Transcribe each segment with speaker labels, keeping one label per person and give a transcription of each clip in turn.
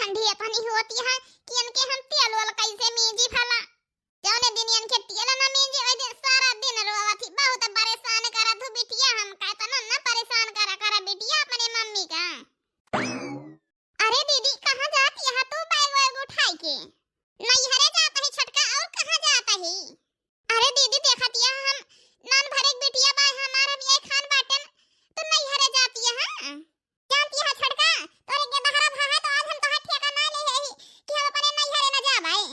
Speaker 1: ठंडी अपनी होती है कि इनके हम तेल वाला कैसे मीजी फला जौने दिन इनके तेल ना मीजी ओइ दिन सारा दिन रोवत थी बहुत परेशान करा तू बिटिया हम कहता ना परेशान करा बिटिया अपने मम्मी का। अरे दीदी कहां जाती है तू बैग वैग उठाई के नहीं हरे जाता है छटका और कहां जाता है। अरे दीदी देखती है हम नान भरे बिटिया बाय हमारा भी एक खान बाटन तो नहीं हरे जाती है हां जानती है छटका तोरे के दहरा भा है तो आज हम तोहार ठेका ना ले है कि हम अपने नहीं हरे ना जाबाई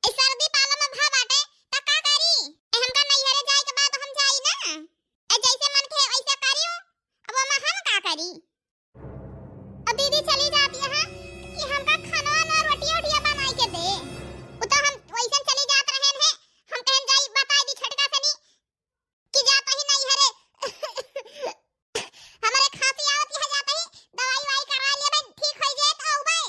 Speaker 1: ए सर्दी पाला में भा बाटे त का करी ए हमका नहीं हरे जाए के बाद हम जाई ना ए जैसे मन के वैसे करियो अब हम का करी। अब दीदी चली जाती है कि हमका खाना ना रोटी ओटिया बनाई के दे उ तो हम वैसे चली जात रहन है हम कहन जाई बताई दी छटका सनी कि जाता ही नहीं हरे हमारे खांसी आवत है जाता ही दवाई वाई करा ले बे ठीक हो जाए तो आऊ बे।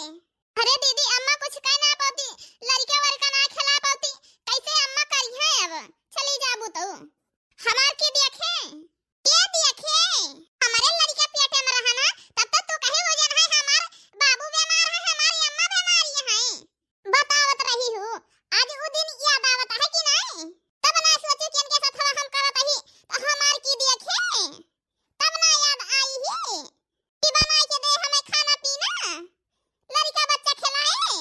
Speaker 1: अरे दीदी अम्मा कुछ कह ना पाती लड़के वरका ना खिला पाती कैसे अम्मा करी है अब चली जाबू तो हमार के देखे ये देखे हमारे लड़के पेटे में रहना तब तक तू कहे हो जान है हमार बाबू बीमार है हमारी अम्मा बीमारी है बतावत रही हूँ आज वो दिन याद आवत है कि नहीं तब ना सोचे कि इनके साथ हम करत ही तो हमार की देखे तब ना याद आई ही कि बनाई के दे हमें खाना पीना लड़का बच्चा खिलाए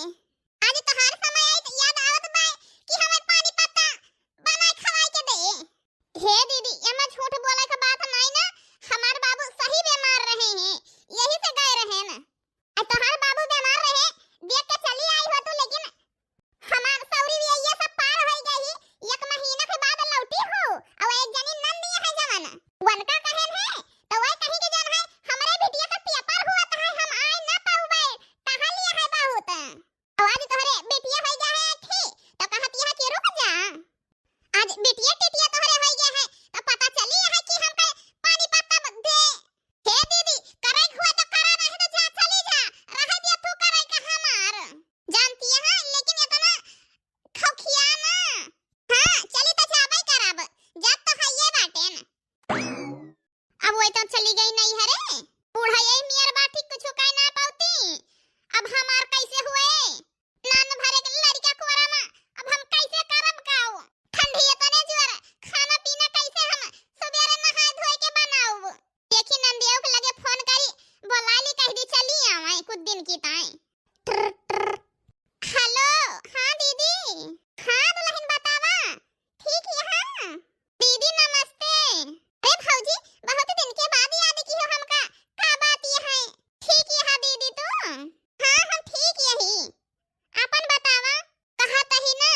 Speaker 1: आज तोहार समय आई तो याद आवत बा कि हमें पानी पत्ता बनाए खवाए के दे। हे दीदी एमा झूठ बोले का बात नहीं ना हमार बाबू सही बीमार रहे हैं यही से गए रहे ना आ तोहार बाबू बीमार रहे देख के चली आई हो तो लेकिन हमार सौरी भी ये सब पार हो गई एक महीना के बाद लौटी हो और एक जनी नंदी है जवाना वनका कहन है तो वह कहीं के जान है हमरे बिटिया का पेपर हुआ तो है हम आए ना पाऊबे कहां लिया है बहुत आज तोहरे बिटिया हो गया है ठीक तो कहती है कि रुक जा आज बिटिया टिटिया तोहरे हो गया है तो पता चली है कि हमके पानी पत्ता दे हे दीदी करे हुआ तो करा नहीं तो जा चली जा रह दिया तू करे का हमार जानती है लेकिन इतना खौखिया ना हां चली तो जाबे कराब जब तो है ये बाटे ना अब वो तो चली गई नहीं हरे बूढ़ा ये मियर बाटी कुछ कह ना पाती अब हमार कैसे हुए नान भरे के लड़का कोरा में अब हम कैसे करब गाओ ठंडी इतने जोर खाना पीना कैसे हम सवेरे नहा धोए के बनाऊ देखी नंदियों के लगे फोन करी बोला ली कह दी चली आवे कुछ दिन की ताई हेलो हां दीदी हां दुल्हन बतावा ठीक है हां दीदी नमस्ते अरे भौजी बहुत दिन के बाद याद की हो हमका का बात ये है ठीक है दीदी तू हां हम ठीक यही अपन बतावा कहा तही ना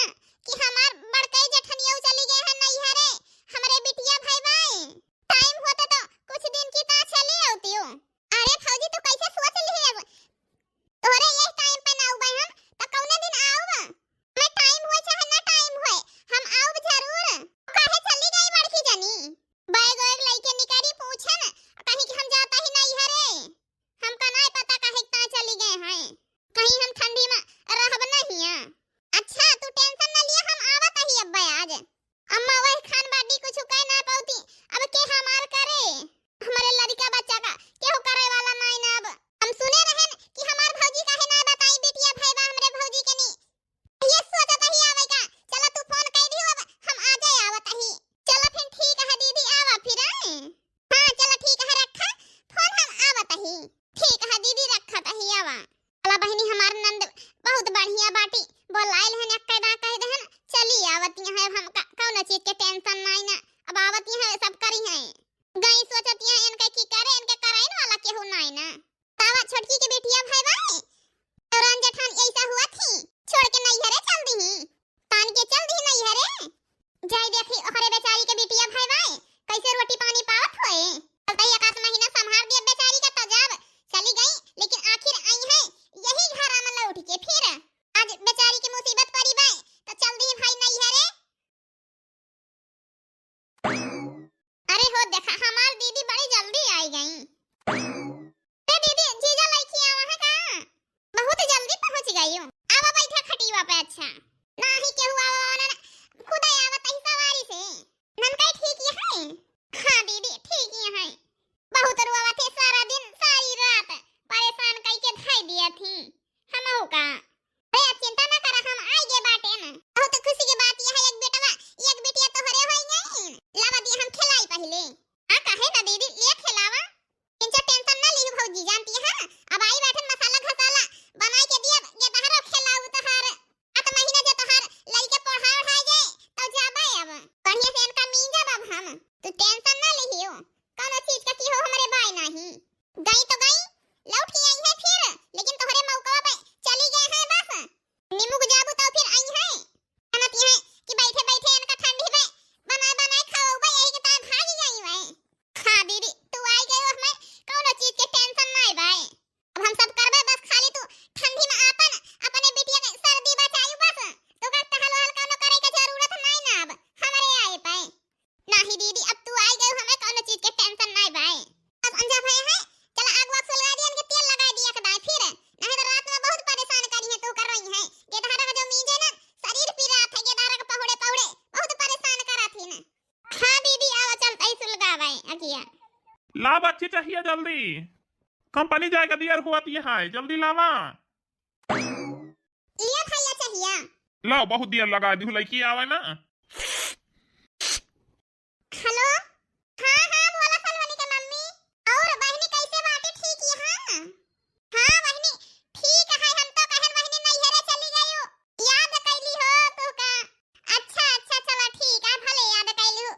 Speaker 1: कि हमार बड़कई जठनिया चली गए हैं नहीं हरे हमरे बिटिया भाई भाई टाइम होता तो कुछ दिन की ता चली आती हूं। अरे फौजी तू कैसे सोच ली है अब तोरे ये टाइम पे ना उबे हम तो कौने दिन आऊब मैं टाइम होए चाहे ना टाइम होए हम आऊब जरूर काहे चली गई बड़की जनी बैग वैग लेके निकली पूछन कहीं कि हम जाता ही नहीं हरे हमका नहीं पता काहे ता चली गए हैं कहीं हम ठंडी में रहब नहीं है। अच्छा तू टेंशन ना लिया हम आवत ही अब आज अम्मा वह खान बाटी कुछ कह ना पाती अब के हमार करे हमारे लड़का बच्चा का केहू करे वाला नहीं ना अब हम सुने रहन कि हमार भौजी काहे ना बताई बिटिया भाईबा हमरे भौजी के नी ये सोचत ही आवे का चला तू फोन कर दियो अब हम आ जाए आवत ही चला फिर ठीक है दीदी आवा फिर हां चला ठीक है रखा फोन हम आवत ही ठीक है दीदी रखत ही आवा अला बहनी हमार नंद बहुत बढ़िया बाटी बोलाइल हन एक ना कह दहन चली आवती है हम कौन चीज के टेंशन नहीं ना अब आवती है सब करी है गई सोचती है इनके की करे इनके कराइन वाला केहू नहीं ना तावा छोटकी के बेटिया भाई भाई तोरन जठान ऐसा हुआ थी छोड़ के नहीं हरे चल दी तान के चल दी नहीं हरे जाई देखी ओकरे बेचारी के बेटिया भाई भाई कैसे रोटी पानी पावत होए चलता ही एक महीना संभाल दिया बेचारी का तजाब चली गई लेकिन आखिर आई है यही घर में लौट के फिर आज बेचारी की मुसीबत पड़ी बाई तो चल दी भाई नहीं हरे अरे हो देखा हमार दीदी बड़ी जल्दी आई गई ए दीदी जीजा लड़की आवा है का बहुत जल्दी पहुंच गई हूं आवा बैठा खटीवा पे अच्छा ना ही के हुआ ना खुद आवत ही सवारी से ननका ठीक है हां दीदी ठीक है बहुत रुआवा थे सारा दिन सारी रात परेशान कई के धाई दिया थी हम का। अरे आप चिंता ना करा, हम आई गे बाटे ना। बहुत खुशी की बात यह है, एक बेटवा एक बेटिया तो हरे होई गई। लावा दी हम खिलाई पहले। हां काहे ना दीदी ले खिलावा, इनका टेंशन ना ली भौजी, जानती है अब आई बैठन मसाला घसाला बनाई के दिया ये तहरा खिलाऊ तहार अत महीना जे तहार लइके पढ़ा उठाई गए तो जाबे अब बढ़िया से इनका मीन जब अब हम तो टेंशन ना लिहियो, कोनो चीज का की हो हमरे बाई नहीं। गई तो गई लौट के आई है फिर, लेकिन तोहरे मौका पे चली गए हैं बस। निमुक जाबू तो फिर आई है कहती है कि बैठे बैठे इनका ठंडी में बना बनाए खाओ बे, यही के टाइम भाग गई वे। हां दीदी तू आई गई हो, हमें कोनो चीज के टेंशन नहीं भाई, अब हम सब करबे बस खाली तू ठंडी में आपन अपने बिटिया के सर्दी बचायू बस। तो का टहल वहल कोनो करे के जरूरत नहीं ना, अब हमरे आए पे नहीं दीदी, अब तू आई गई हमें कोनो चीज के टेंशन नहीं भाई। बस अंजा भाई है चल आग वाग सुलगा दिया, इनके तेल लगा दिया के दाई फिर, नहीं तो रात में बहुत परेशान करी है तू कर रही है। ये धारा का जो मीजे ना शरीर पी रहा था, ये धारा का पहुड़े पहुड़े बहुत परेशान करा थी ना। हां दीदी आओ चलते ही सुलगा भाई अकिया।
Speaker 2: ला बच्ची चाहिए जल्दी, कंपनी जाएगा दियर हुआ है, जल्दी लावा।
Speaker 1: ये भैया चाहिए
Speaker 2: लाओ, बहुत देर लगा दी लड़की आवे ना।
Speaker 1: हेलो हां हां बोला सलवनी के मम्मी। और बहनी कैसे बाटे ठीक है? हां बहनी ठीक है, हम तो कहन बहनी नैहरे चली गई हो, याद कैली हो तू का। अच्छा अच्छा चलो ठीक है, भले याद कैली हो।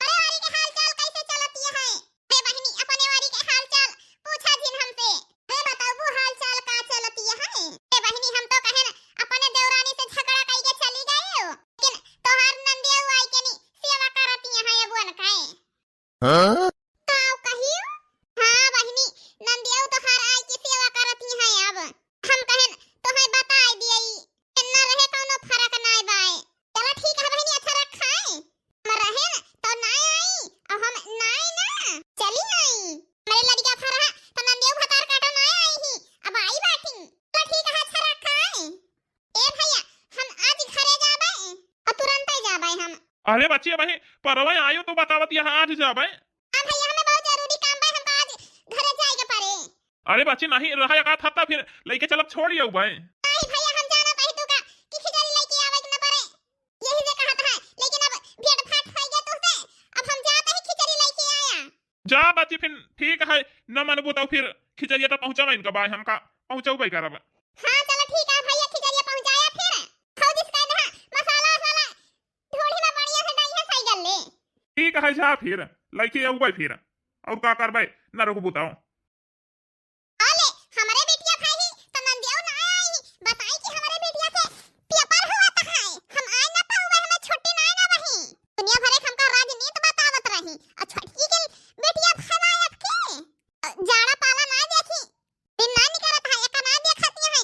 Speaker 1: अरे वारी के हाल चाल कैसे चलती है? अरे बहनी अपने वारी के हाल चाल पूछा जिन हमसे, अरे बताओ हाल चाल का चलती है? अरे बहनी हम तो कहन अपने देवरानी से झगड़ा कई के चली गई हो, लेकिन तोहार नंदिया आई के नहीं सेवा करती है अब वन काए। हां काऊ कहियो? हां बहनी नंदिया तो हर आई की सेवा करती है, अब हम कहन तोहे बताई दियई ना रहे कोनो फर्क नहीं बाए। चलो ठीक है बहनी, अच्छा रखाए हम रहे न तो नहीं आई अब हम नहीं ना चली नहीं मेरे लड़का फरा तो नंदिया भतार काटो नहीं आई ही, अब आई बैठी। चलो ठीक है अच्छा रखाए। ए भैया हम आज घरे जाबे और तुरंत ही जाबे हम।
Speaker 2: अरे बच्ची भाई परवे आयो तो बतावत यहाँ आज जाबे।
Speaker 1: हां भैया हमें बहुत जरूरी काम बा, हमको आज घरे जाए के पड़े।
Speaker 2: अरे बच्ची नहीं रहा का था फिर लेके चलब छोड़ियो भाई।
Speaker 1: नहीं भैया हम जाना पही तू का कि खिचड़ी लेके आवे के न पड़े, यही से कहत है, लेकिन अब भेड़ फाट हो गया तुझसे, अब हम जाते ही खिचड़ी लेके आया।
Speaker 2: जा बच्ची फिर ठीक है, न मनबू तो फिर खिचड़िया तो पहुंचावे इनका भाई, हमका पहुंचाऊ भाई करब।
Speaker 1: हां चलो ठीक है भैया, खिचड़ी पहुंचाया फिर खाओ जिसका दहा मसाला वसाला ढोली में बढ़िया से डाई है सही गल्ले।
Speaker 2: ठीक है जा फिर लेके आऊ भाई फिर, और का करबे न रोक बताओ।
Speaker 1: आले हमारे बेटिया भाई तो नंदिया ना आई, बताई कि हमारे बेटिया से पेपर हुआ था है, हम आए ना पाऊंगे, हमें छुट्टी नहीं ना वही दुनिया भरे हमका राजनीति बतावत रही और छोटकी के बेटिया फनायत के जाड़ा पाला ना देखी दिन ना निकलत है, एक ना देखती है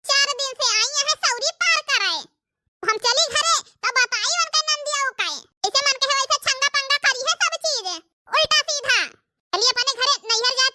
Speaker 1: 4 दिन से आई है सौरी पार कराए। हम चली घरे तो बताई उनका नंदिया उकाए ऐसे मन के है वैसे छंगा पंगा करी है सब चीज उल्टा सीधा। चलिए अपने घरे नैहर जा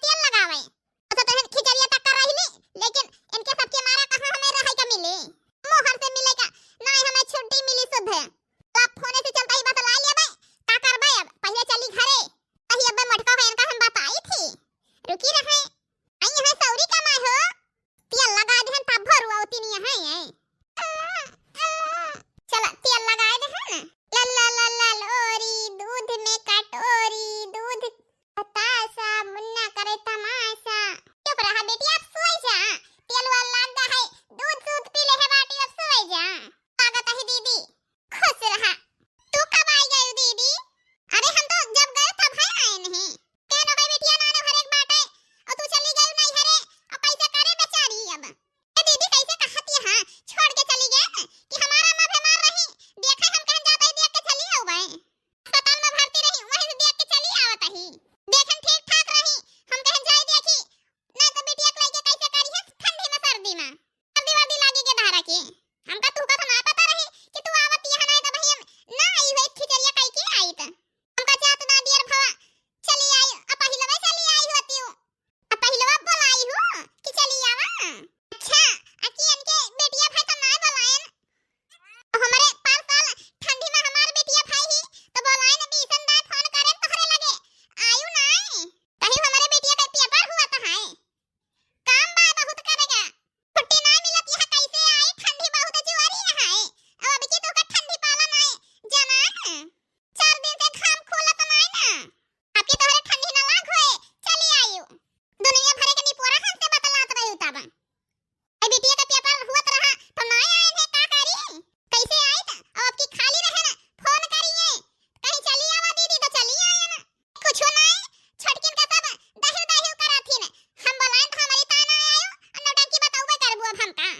Speaker 1: हम का